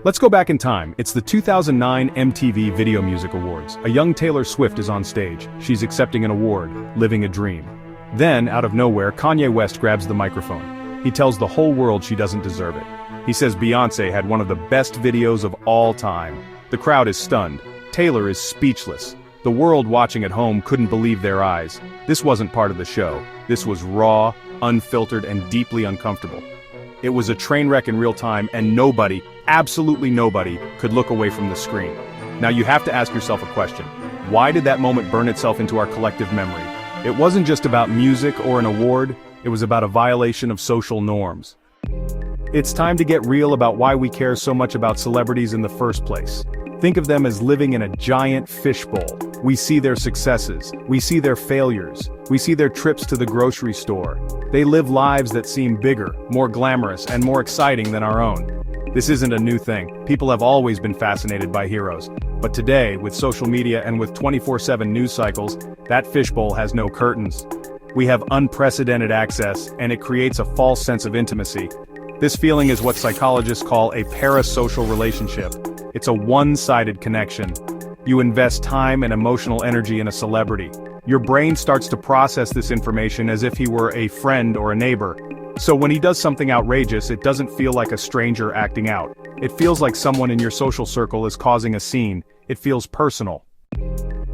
Let's go back in time. It's the 2009 MTV Video Music Awards. A young Taylor Swift is on stage. She's accepting an award, living a dream. Then, out of nowhere, Kanye West grabs the microphone. He tells the whole world she doesn't deserve it. He says Beyoncé had one of the best videos of all time. The crowd is stunned. Taylor is speechless. The world watching at home couldn't believe their eyes. This wasn't part of the show. This was raw, unfiltered, and deeply uncomfortable. It was a train wreck in real time, and nobody, absolutely nobody, could look away from the screen. Now you have to ask yourself a question. Why did that moment burn itself into our collective memory? It wasn't just about music or an award, it was about a violation of social norms. It's time to get real about why we care so much about celebrities in the first place. Think of them as living in a giant fishbowl. We see their successes, we see their failures, we see their trips to the grocery store. They live lives that seem bigger, more glamorous, and more exciting than our own. This isn't a new thing. People have always been fascinated by heroes. But today, with social media and with 24/7 news cycles, that fishbowl has no curtains. We have unprecedented access, and it creates a false sense of intimacy. This feeling is what psychologists call a parasocial relationship. It's a one-sided connection. You invest time and emotional energy in a celebrity. Your brain starts to process this information as if he were a friend or a neighbor. So when he does something outrageous, it doesn't feel like a stranger acting out. It feels like someone in your social circle is causing a scene. It feels personal.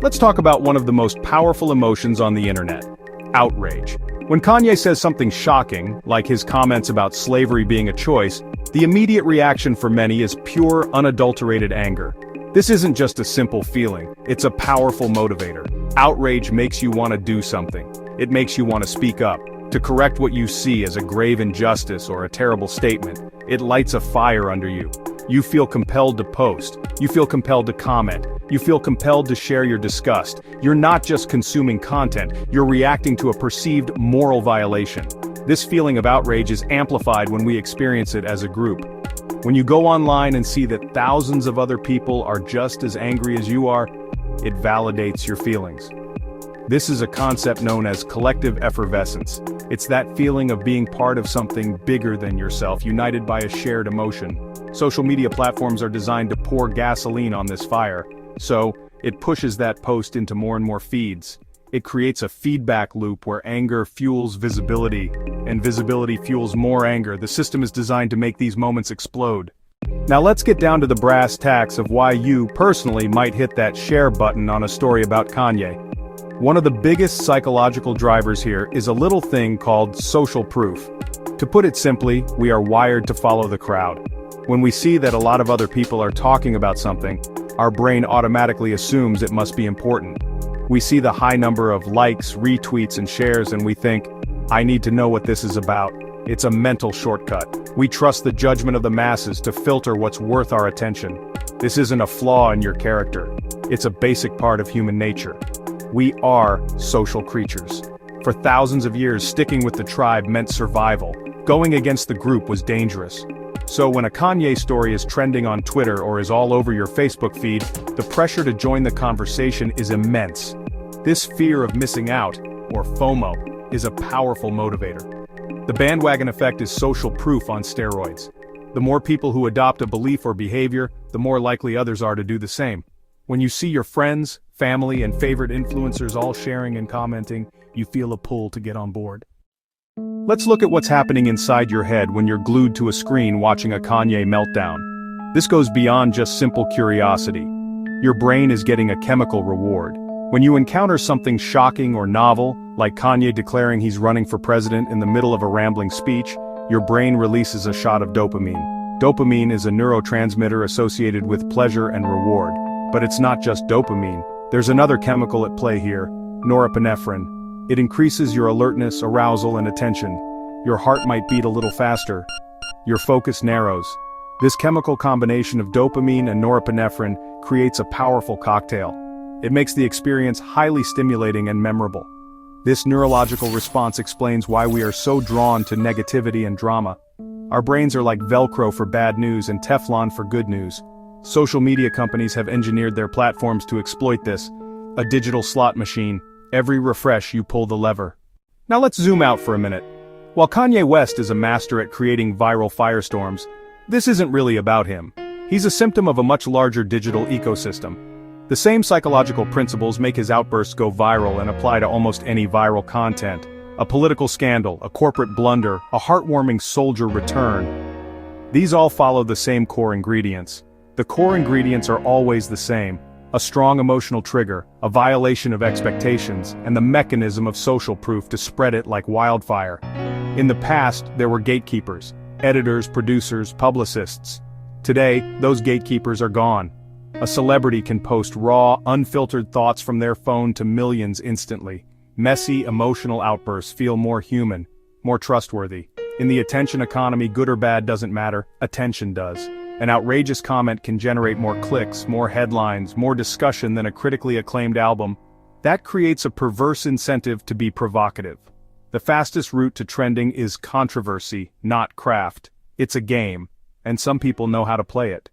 Let's talk about one of the most powerful emotions on the internet: outrage. When Kanye says something shocking, like his comments about slavery being a choice, the immediate reaction for many is pure, unadulterated anger. This isn't just a simple feeling, it's a powerful motivator. Outrage makes you want to do something. It makes you want to speak up, to correct what you see as a grave injustice or a terrible statement. It lights a fire under you. You feel compelled to post. You feel compelled to comment. You feel compelled to share your disgust. You're not just consuming content, you're reacting to a perceived moral violation. This feeling of outrage is amplified when we experience it as a group. When you go online and see that thousands of other people are just as angry as you are, it validates your feelings. This is a concept known as collective effervescence. It's that feeling of being part of something bigger than yourself, united by a shared emotion. Social media platforms are designed to pour gasoline on this fire, so it pushes that post into more and more feeds. It creates a feedback loop where anger fuels visibility, and visibility fuels more anger. The system is designed to make these moments explode. Now let's get down to the brass tacks of why you, personally, might hit that share button on a story about Kanye. One of the biggest psychological drivers here is a little thing called social proof. To put it simply, we are wired to follow the crowd. When we see that a lot of other people are talking about something, our brain automatically assumes it must be important. We see the high number of likes, retweets, and shares, and we think, I need to know what this is about. It's a mental shortcut. We trust the judgment of the masses to filter what's worth our attention. This isn't a flaw in your character. It's a basic part of human nature. We are social creatures. For thousands of years, sticking with the tribe meant survival. Going against the group was dangerous. So when a Kanye story is trending on Twitter or is all over your Facebook feed, the pressure to join the conversation is immense. This fear of missing out, or FOMO, is a powerful motivator. The bandwagon effect is social proof on steroids. The more people who adopt a belief or behavior, the more likely others are to do the same. When you see your friends, family, and favorite influencers all sharing and commenting, you feel a pull to get on board. Let's look at what's happening inside your head when you're glued to a screen watching a Kanye meltdown. This goes beyond just simple curiosity. Your brain is getting a chemical reward. When you encounter something shocking or novel, like Kanye declaring he's running for president in the middle of a rambling speech, your brain releases a shot of dopamine. Dopamine is a neurotransmitter associated with pleasure and reward. But it's not just dopamine. There's another chemical at play here, norepinephrine. It increases your alertness, arousal, and attention. Your heart might beat a little faster. Your focus narrows. This chemical combination of dopamine and norepinephrine creates a powerful cocktail. It makes the experience highly stimulating and memorable. This neurological response explains why we are so drawn to negativity and drama. Our brains are like Velcro for bad news and Teflon for good news. Social media companies have engineered their platforms to exploit this. A digital slot machine. Every refresh you pull the lever. Now let's zoom out for a minute. While Kanye West is a master at creating viral firestorms, this isn't really about him. He's a symptom of a much larger digital ecosystem. The same psychological principles make his outbursts go viral and apply to almost any viral content. A political scandal, a corporate blunder, a heartwarming soldier return. These all follow the same core ingredients. The core ingredients are always the same: a strong emotional trigger, a violation of expectations, and the mechanism of social proof to spread it like wildfire. In the past, there were gatekeepers: editors, producers, publicists. Today, those gatekeepers are gone. A celebrity can post raw, unfiltered thoughts from their phone to millions instantly. Messy, emotional outbursts feel more human, more trustworthy. In the attention economy, good or bad doesn't matter, attention does. An outrageous comment can generate more clicks, more headlines, more discussion than a critically acclaimed album. That creates a perverse incentive to be provocative. The fastest route to trending is controversy, not craft. It's a game, and some people know how to play it.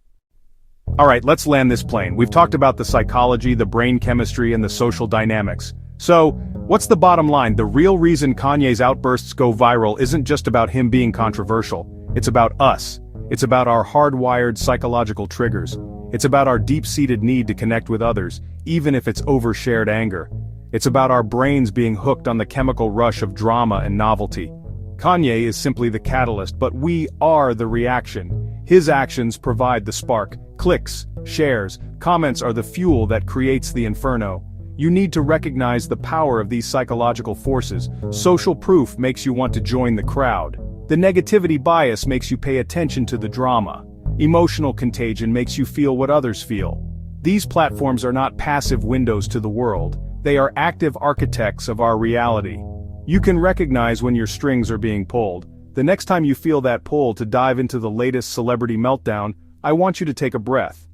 Alright, let's land this plane. We've talked about the psychology, the brain chemistry, and the social dynamics. So, what's the bottom line? The real reason Kanye's outbursts go viral isn't just about him being controversial. It's about us. It's about our hardwired psychological triggers. It's about our deep-seated need to connect with others, even if it's overshared anger. It's about our brains being hooked on the chemical rush of drama and novelty. Kanye is simply the catalyst, but we are the reaction. His actions provide the spark. Clicks, shares, comments are the fuel that creates the inferno. You need to recognize the power of these psychological forces. Social proof makes you want to join the crowd. The negativity bias makes you pay attention to the drama. Emotional contagion makes you feel what others feel. These platforms are not passive windows to the world. They are active architects of our reality. You can recognize when your strings are being pulled. The next time you feel that pull to dive into the latest celebrity meltdown, I want you to take a breath.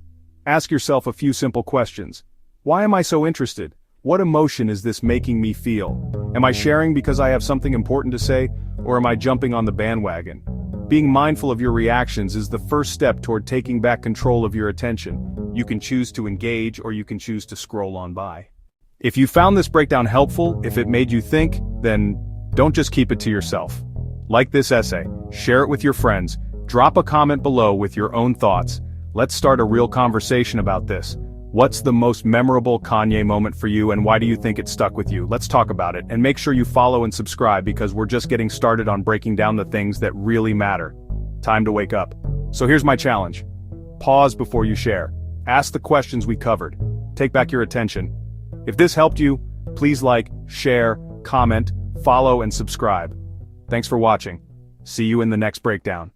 Ask yourself a few simple questions. Why am I so interested? What emotion is this making me feel? Am I sharing because I have something important to say, or am I jumping on the bandwagon? Being mindful of your reactions is the first step toward taking back control of your attention. You can choose to engage, or you can choose to scroll on by. If you found this breakdown helpful, if it made you think, then don't just keep it to yourself. Like this essay, share it with your friends, drop a comment below with your own thoughts. Let's start a real conversation about this. What's the most memorable Kanye moment for you, and why do you think it stuck with you? Let's talk about it, and make sure you follow and subscribe, because we're just getting started on breaking down the things that really matter. Time to wake up. So here's my challenge. Pause before you share. Ask the questions we covered. Take back your attention. If this helped you, please like, share, comment, follow, and subscribe. Thanks for watching. See you in the next breakdown.